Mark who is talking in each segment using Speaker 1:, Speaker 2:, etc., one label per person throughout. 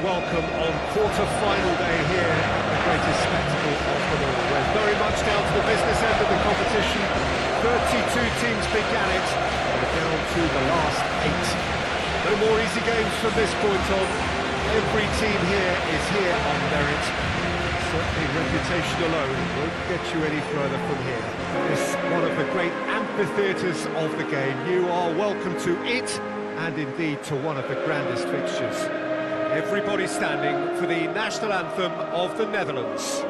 Speaker 1: welcome on quarter-final day here at the greatest spectacle of them all. We're very much down to the business end of the competition. 32 teams began it, and we're down to the last 8. No more easy games from this point on. Every team here is here on merit. Certainly reputation alone won't get you any further from here. It's one of the great amphitheatres of the game. You are welcome to it, and indeed to one of the grandest fixtures. Everybody standing for the national anthem of the Netherlands.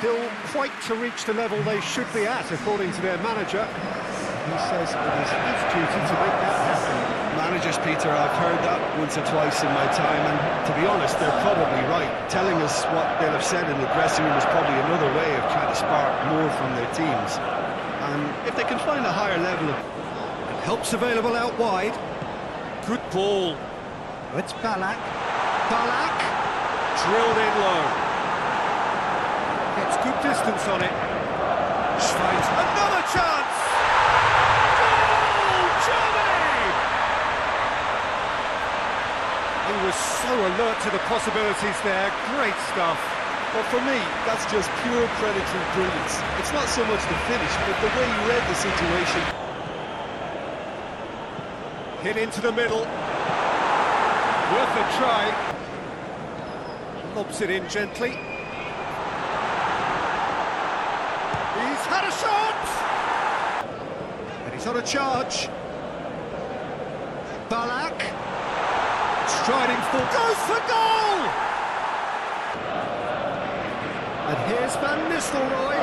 Speaker 1: Still quite to reach the level they should be at, according to their manager. He says it is his duty to make that happen.
Speaker 2: Managers, Peter, I've heard that once or twice in my time, and to be honest, they're probably right. Telling us what they'll have said in the dressing room is probably another way of trying to spark more from their teams. And if they can find a higher level of...
Speaker 1: And help's available out wide. Good ball. It's Ballack. Ballack! Drilled in low. Gets good distance on it. Finds another chance! Goal! Germany! He was so alert to the possibilities there. Great stuff.
Speaker 2: Well, for me, that's just pure predatory brilliance. It's not so much the finish, but the way he read the situation.
Speaker 1: Hit into the middle. Worth a try. Lobs it in gently. He's had a shot! And he's on a charge. Ballack. Striding full. Goes for goal! And here's Van Nistelrooy.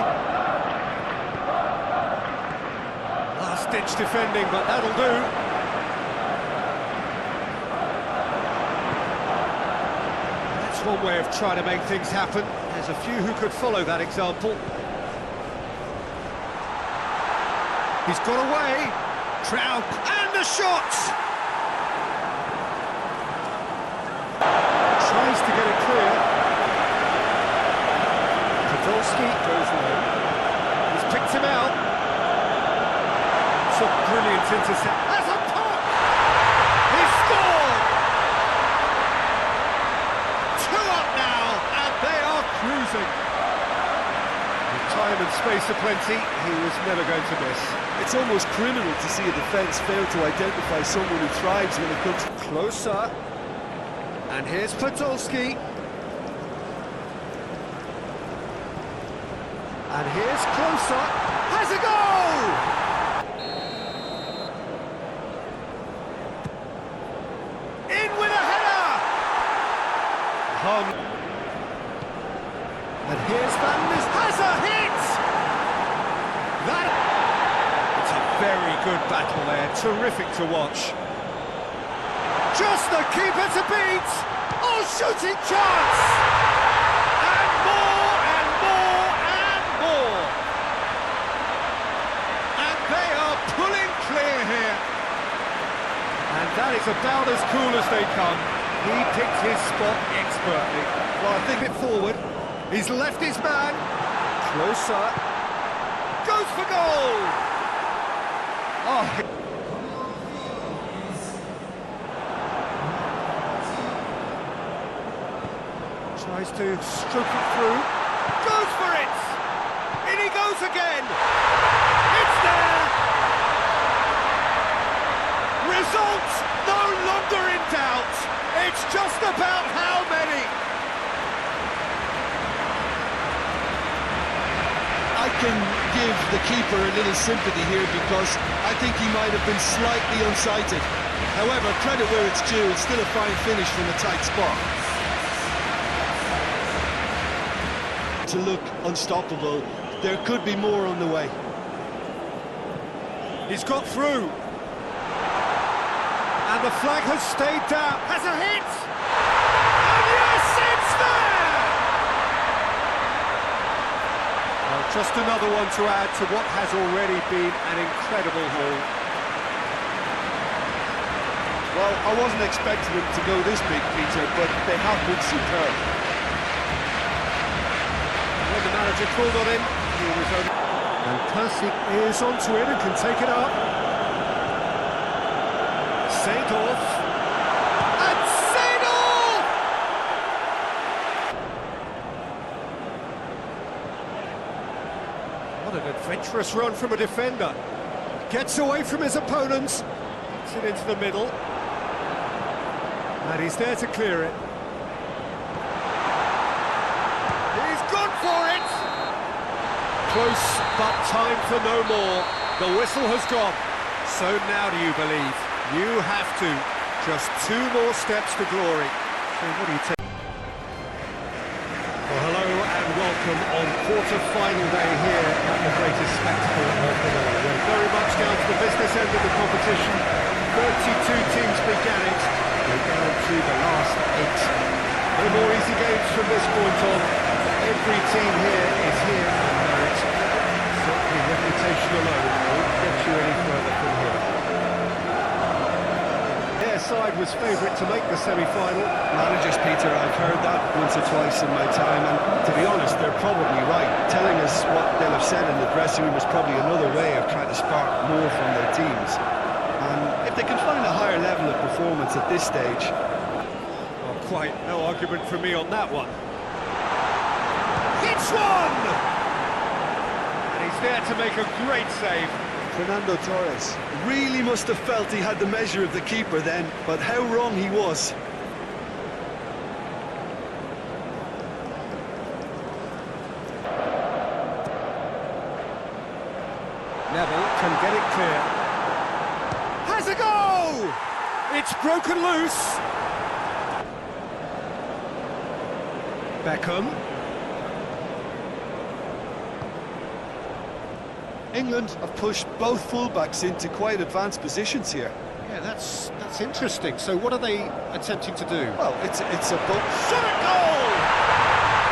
Speaker 1: Last-ditch defending, but that'll do. That's one way of trying to make things happen. There's a few who could follow that example. He's got away. Trout, and the shot! Tries to get it clear. Podolski goes low. He's picked him out. It's a brilliant intercept. Has a pop! He scored! 2 up now, and they are cruising. With time and space aplenty, he was never going to miss.
Speaker 2: It's almost criminal to see a defence fail to identify someone who thrives when it comes to...
Speaker 1: Closer. And here's Podolski. And here's Closer. Has a goal! In with a header! And here's Van Nistelrooy. Has a hit! It's a very good battle there. Terrific to watch. Just the keeper to beat! Oh, shooting chance! And more, and more, and more! And they are pulling clear here. And that is about as cool as they come. He picked his spot expertly. Well, I think it forward. He's left his man. Closer. Goes for goal! Oh... Tries to stroke it through. Goes for it! In he goes again! It's there! Results no longer in doubt. It's just about how many.
Speaker 2: I can give the keeper a little sympathy here because I think he might have been slightly unsighted. However, credit where it's due, it's still a fine finish from a tight spot. To look unstoppable, there could be more on the way.
Speaker 1: He's got through. And the flag has stayed down. Has a hit! And yes, it's there! Well, Just another one to add to what has already been an incredible haul.
Speaker 2: Well, I wasn't expecting them to go this big, Peter, but they have been superb.
Speaker 1: When the manager called on him, he was only... And Persic is onto it and can take it up. Seedorf. And Seedorf! What an adventurous run from a defender. Gets away from his opponents. Gets it into the middle. And he's there to clear it. He's gone for it! Close, but time for no more. The whistle has gone. So now do you believe? You have to. Just 2 more steps to glory. So what do you take? Well, hello and welcome on quarter-final day here at the greatest spectacle of them all. We're very much down to the business end of the competition. 32 teams began it. We're down to the last 8. No more easy games from this point on. Every team here is here on merit. Certainly reputation alone won't get you any further from here. Their side was favourite to make the semi-final.
Speaker 2: Managers, Peter, I've heard that once or twice in my time, and to be honest, they're probably right. Telling us what they'll have said in the dressing room is probably another way of trying to spark more from their teams. And if they can find a higher level of performance at this stage...
Speaker 1: Well, quite no argument from me on that one. It's one! And he's there to make a great save.
Speaker 2: Fernando Torres really must have felt he had the measure of the keeper then, but how wrong he was.
Speaker 1: Neville can get it clear. Has a go! It's broken loose. Beckham.
Speaker 2: England have pushed both fullbacks into quite advanced positions here.
Speaker 1: Yeah, that's interesting. So what are they attempting to do?
Speaker 2: Well, it's a shot at goal!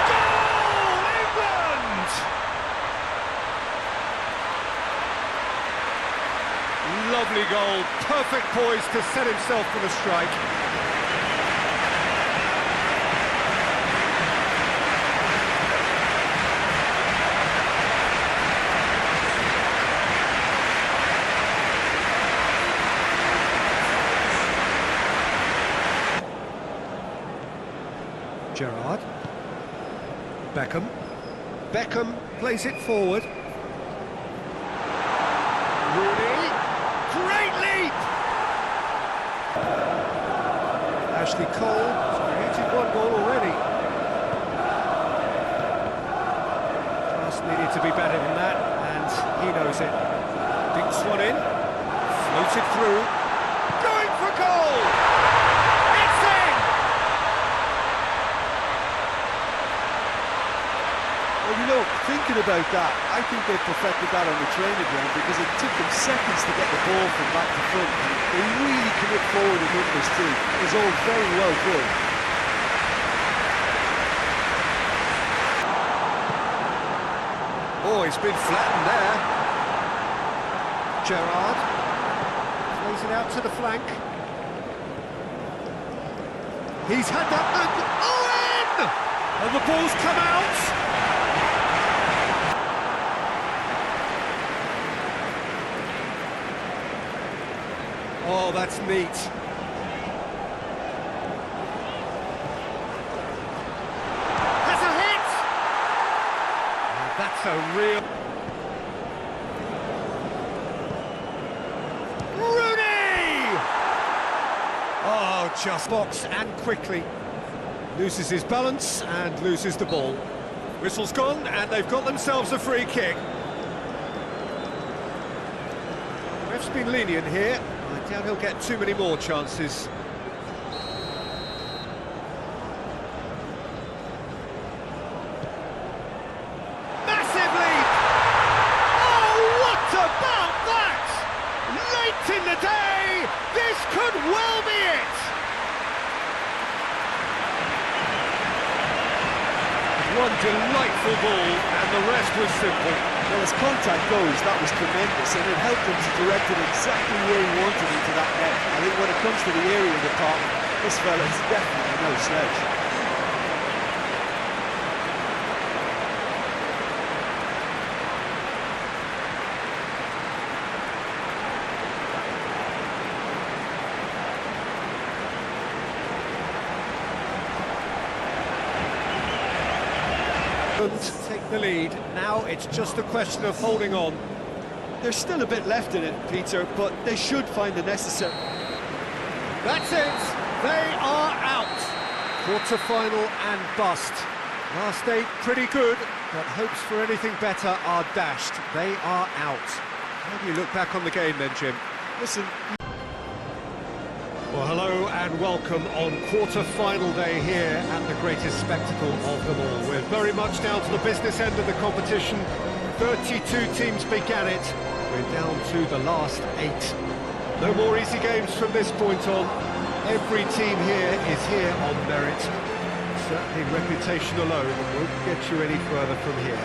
Speaker 1: Goal, England! Lovely goal, perfect poise to set himself for the strike. Gerrard. Beckham plays it forward. Rooney. Great leap! Ashley Cole has created 1 goal already. Just needed to be better than that, and he knows it. Dinks one in. Floated through. Going for goal! It's in!
Speaker 2: Well, you know, thinking about that, I think they perfected that on the training ground because it took them seconds to get the ball from back to front. They really commit forward in numbers too. It was all very well done.
Speaker 1: Oh, he's been flattened there. Gerrard plays it out to the flank. He's had that angle. Owen! And the ball's come out. Oh, that's neat. Has a hit! Oh, that's a real... Rooney! Oh, just box and quickly. Loses his balance and loses the ball. Whistle's gone and they've got themselves a free kick. Ref's been lenient here. I doubt he'll get too many more chances. Massive leap! Oh, what about that? Late in the day, this could well be it! one delightful ball, and the rest was simple.
Speaker 2: Well, as contact goes, that was tremendous, and it helped him to direct it exactly where he wanted into that net. I think when it comes to the area department, this fella is definitely no slouch.
Speaker 1: Take the lead. Now it's just a question of holding on.
Speaker 2: There's still a bit left in it, Peter, but they should find the necessary...
Speaker 1: That's it! They are out! Quarter-final and bust. Last 8 pretty good, but hopes for anything better are dashed. They are out. How do you look back on the game then, Jim?
Speaker 2: Listen...
Speaker 1: Well, hello and welcome on quarter-final day here at the greatest spectacle of them all. We're very much down to the business end of the competition. 32 teams began it. We're down to the last 8. No more easy games from this point on. Every team here is here on merit. Certainly reputation alone won't get you any further from here.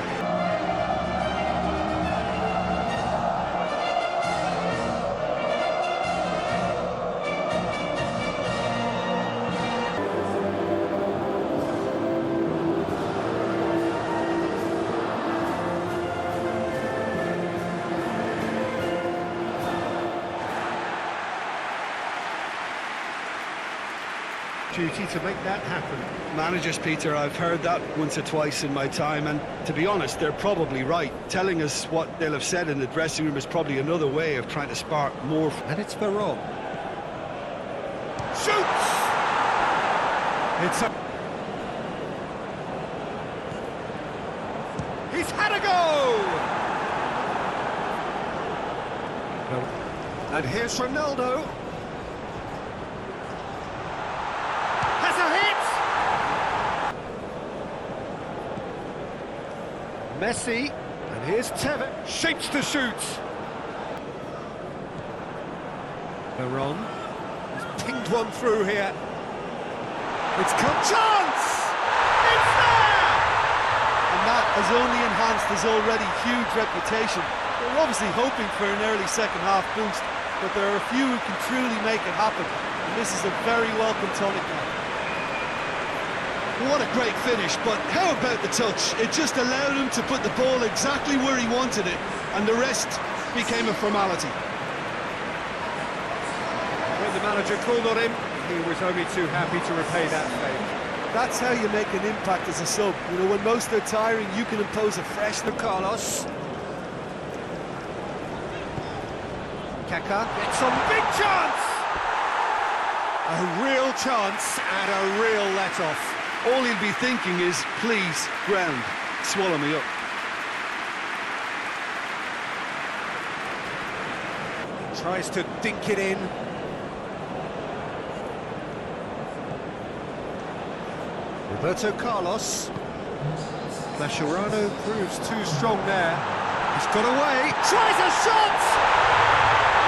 Speaker 1: Duty to make that happen.
Speaker 2: Managers, Peter, I've heard that once or twice in my time, and to be honest, they're probably right. Telling us what they'll have said in the dressing room is probably another way of trying to spark more.
Speaker 1: And it's Raul. Shoots! It's a... He's had a go! And here's Ronaldo. Messi, and here's Tevez, shapes to shoot. Veron, he's pinged one through here. It's come chance! It's there!
Speaker 2: And that has only enhanced his already huge reputation. They're obviously hoping for an early second-half boost, but there are a few who can truly make it happen, and this is a very welcome tonic now. What a great finish, but how about the touch? It just allowed him to put the ball exactly where he wanted it, and the rest became a formality.
Speaker 1: When the manager called on him, he was only too happy to repay that favour.
Speaker 2: That's how you make an impact as a sub. You know, when most are tiring, you can impose a freshness.
Speaker 1: Carlos. Kaká gets some big chance! A real chance and a real let-off.
Speaker 2: All he'll be thinking is, please, ground, swallow me up.
Speaker 1: Tries to dink it in. Roberto Carlos. Mascherano proves too strong there. He's got away. Tries a shot!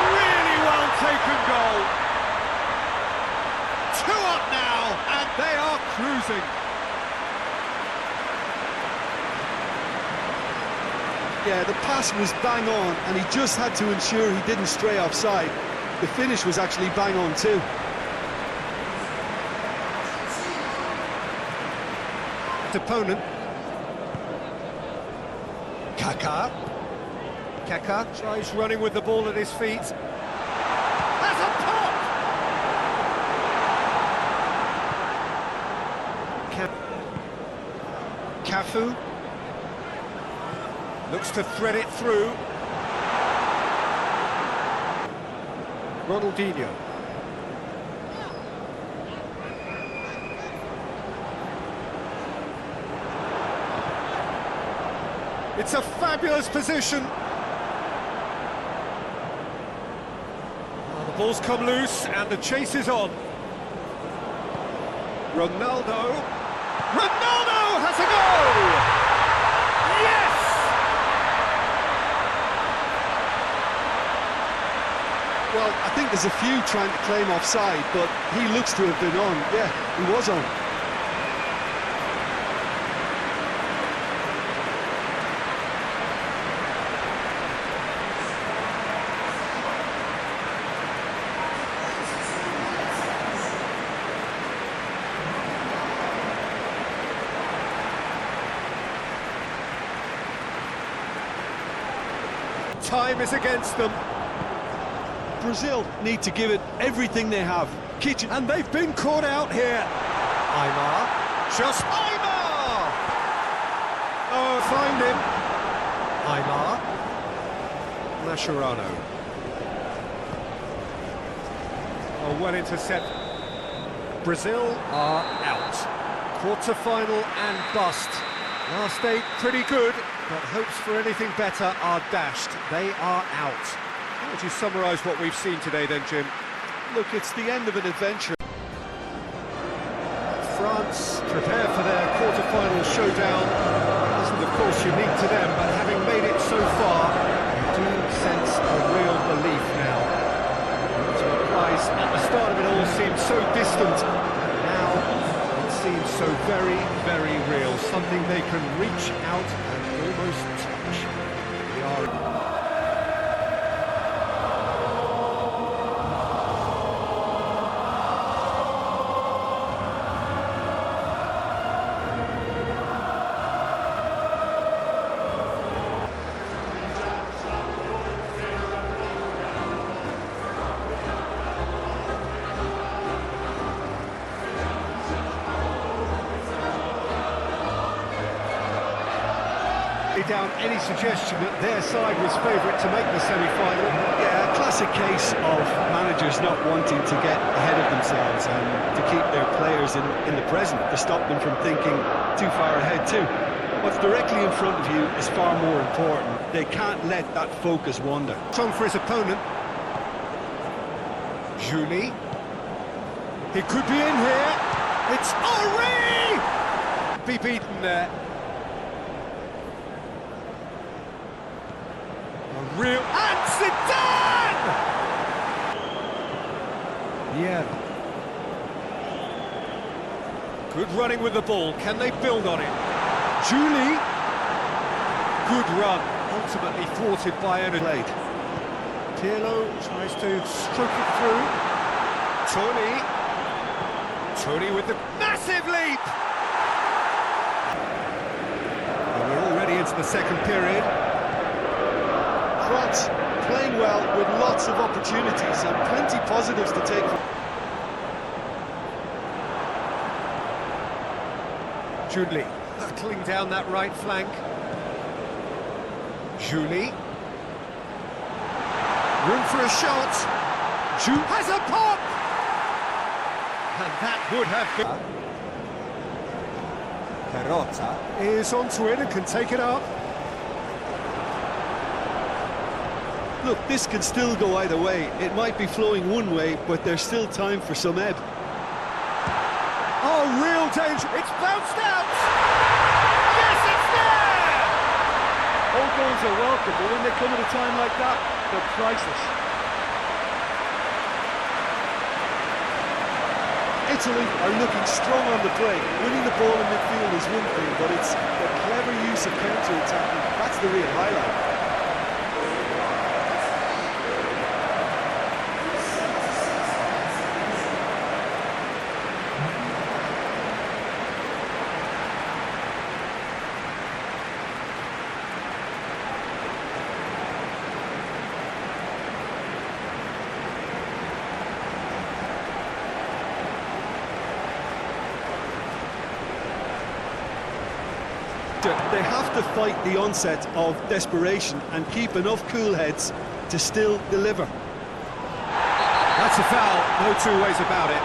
Speaker 1: Really well taken goal. 2 up now, and they are cruising.
Speaker 2: Yeah, the pass was bang on, and he just had to ensure he didn't stray offside. The finish was actually bang on too.
Speaker 1: Opponent. Kaká. Kaká tries running with the ball at his feet. Has a pop! Cafu looks to thread it through. Ronaldinho. It's a fabulous position. Well, the ball's come loose and the chase is on. Ronaldo. Ronaldo has a goal! Yes!
Speaker 2: Well, I think there's a few trying to claim offside, but he looks to have been on. Yeah, he was on.
Speaker 1: time is against them.
Speaker 2: Brazil need to give it everything they have. Kitchen.
Speaker 1: And they've been caught out here. Aimar. Just Aimar! Oh, find him. Aimar. Mascherano. Oh, well intercept. Brazil are out. Quarter-final and bust. Last 8 pretty good, but hopes for anything better are dashed. They are out. How would you summarise what we've seen today then, Jim?
Speaker 2: Look, it's the end of an adventure.
Speaker 1: France prepare for their quarter-final showdown. It isn't, of course, unique to them, but having made it so far, you do sense a real belief now. To Price at the start of it all seemed so distant. Now it seems so very, very real. Something they can reach out and almost touch. We are... down any suggestion that their side was favourite to make the semi-final.
Speaker 2: Yeah, a classic case of managers not wanting to get ahead of themselves and to keep their players in the present, to stop them from thinking too far ahead too. What's directly in front of you is far more important. They can't let that focus wander.
Speaker 1: Strong for his opponent. Julie. He could be in here. It's Henry! Be beaten there. Real and Zidane! Yeah. Good running with the ball. Can they build on it? Julie. Good run. Ultimately thwarted by Energy. Pirlo tries to stroke it through. Tony with the massive leap! And we're already into the second period.
Speaker 2: France playing well with lots of opportunities and plenty positives to take from.
Speaker 1: Julie hurtling down that right flank. Julie. Room for a shot. Julie has a pop! And that would have been... Perota is onto it and can take it up.
Speaker 2: Look, this can still go either way. It might be flowing one way, but there's still time for some ebb.
Speaker 1: Oh, real danger. It's bounced out! Yes, it's there!
Speaker 2: All goals are welcome, but when they come at a time like that, they're priceless. Italy are looking strong on the play. Winning the ball in midfield is one thing, but it's the clever use of counter-attacking. That's the real highlight. They have to fight the onset of desperation and keep enough cool heads to still deliver.
Speaker 1: That's a foul, no two ways about it.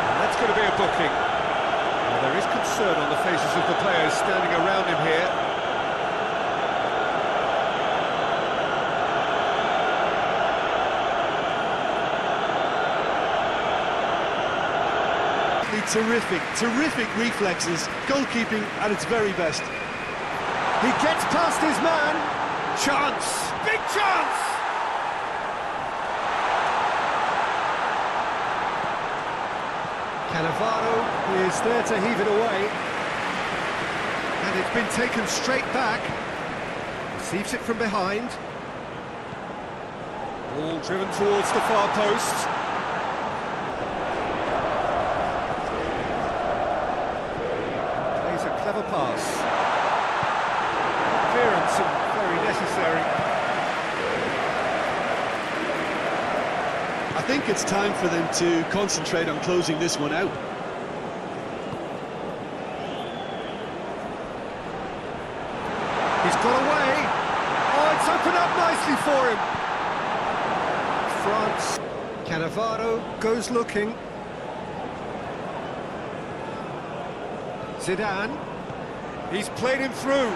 Speaker 1: And that's going to be a booking. Well, there is concern on the faces of the players standing around him here.
Speaker 2: Terrific reflexes, goalkeeping at its very best.
Speaker 1: He gets past his man. Chance, big chance! Cannavaro is there to heave it away. And it's been taken straight back. Receives it from behind. Ball driven towards the far post. Clever pass.
Speaker 2: I think it's time for them to concentrate on closing this one out.
Speaker 1: He's got away. Oh, it's opened up nicely for him. France. Cannavaro goes looking. Zidane. He's played him through.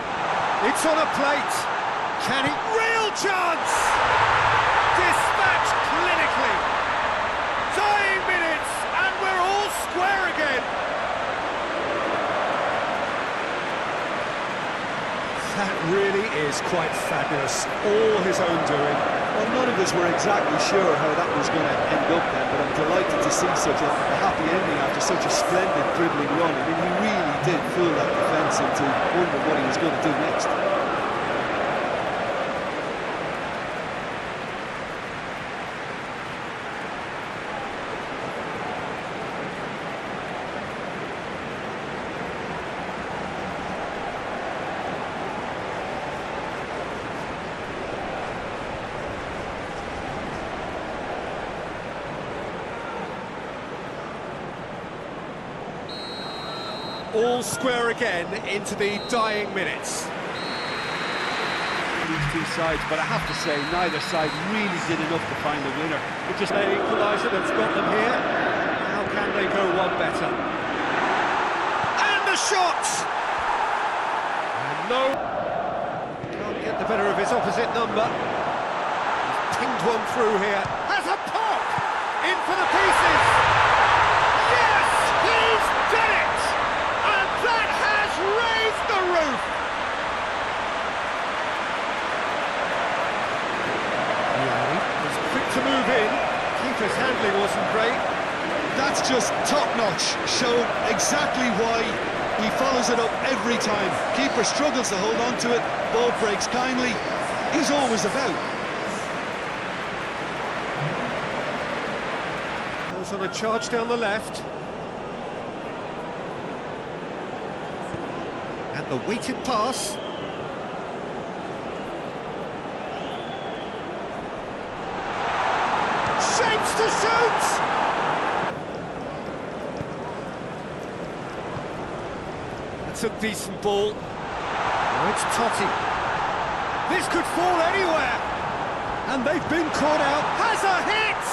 Speaker 1: It's on a plate. Can he? Real chance! Dispatched clinically. Dying minutes, and we're all square again. That really is quite fabulous. All his own doing.
Speaker 2: Well, none of us were exactly sure how that was going to end up then, but I'm delighted to see such a happy ending after such a splendid dribbling run. I mean, he really did fool that defence into wondering what he was going to do next.
Speaker 1: All square again into the dying minutes.
Speaker 2: These two sides, but I have to say, neither side really did enough to find the winner.
Speaker 1: It just an equaliser that's got them here. How can they go one better? And the shot! And no, can't get the better of his opposite number. He's pinged one through here. Has a pop! In for the pieces! Yes! He's done it! That has raised the roof! Ivory was quick to move in. Keeper's handling wasn't great.
Speaker 2: That's just top-notch. Showed exactly why he follows it up every time. Keeper struggles to hold on to it. Ball breaks kindly. He's always about.
Speaker 1: Goes on a charge down the left. And the weighted pass. Shapes to shoot! That's a decent ball. Oh, it's Totti. This could fall anywhere. And they've been caught out. Has a hit!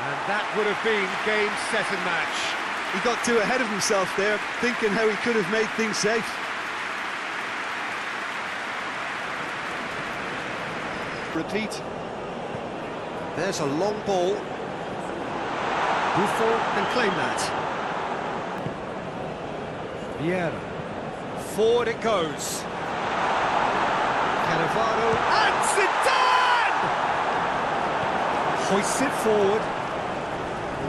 Speaker 1: And that would have been game, set and match.
Speaker 2: He got too ahead of himself there, thinking how he could have made things safe. Repeat.
Speaker 1: There's a long ball. Buffon can claim that. Vieira. Forward it goes. Cannavaro. And Zidane! Hoists it forward.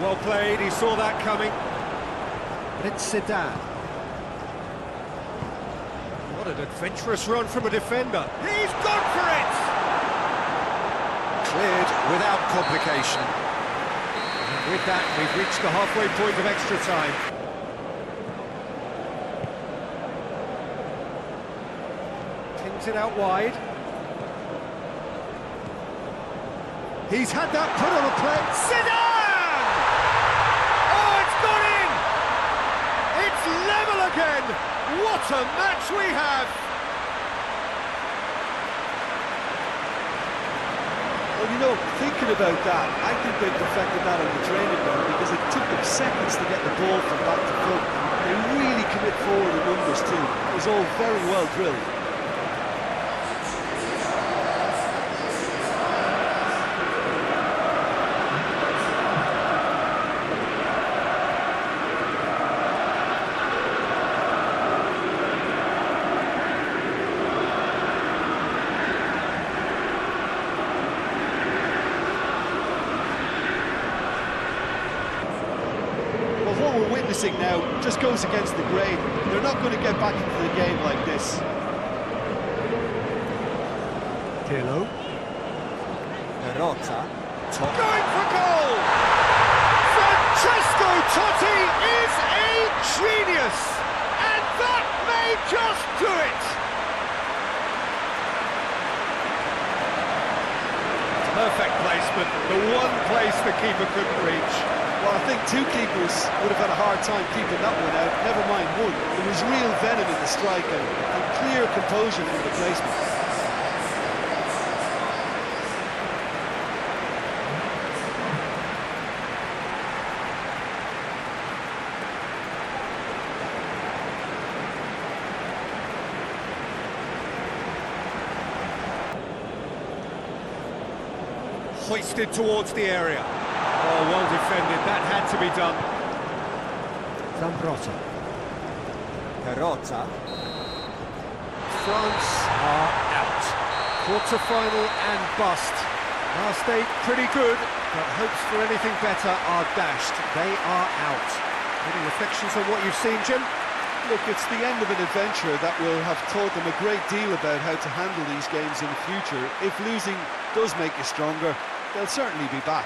Speaker 1: Well played, he saw that coming. But it's Zidane. What an adventurous run from a defender. He's gone for it! Cleared without complication. And with that, we've reached the halfway point of extra time. Pins it out wide. He's had that put on a play. Zidane! Level again! What a match we have!
Speaker 2: Well, you know, thinking about that, I think they perfected that on the training ground because it took them seconds to get the ball from back to front. They really commit forward in numbers too. It was all very well drilled. What we're witnessing now just goes against the grain. They're not going to get back into the game like this.
Speaker 1: Pirlo. Perota. Going for goal! Francesco Totti is a genius! And that may just do it! Perfect placement. placement, the one place the keeper couldn't reach.
Speaker 2: Well, I think two keepers would have had a hard time keeping that one out, never mind one. There was real venom in the strike and clear composure from the placement.
Speaker 1: Hoisted towards the area. Oh, well defended, that had to be done.
Speaker 3: Zambrotta. Perota.
Speaker 1: France are out. Quarter-final and bust. Last 8 pretty good, but hopes for anything better are dashed. They are out. Any reflections on what you've seen, Jim?
Speaker 2: Look, it's the end of an adventure that will have taught them a great deal about how to handle these games in the future. If losing does make you stronger, they'll certainly be back.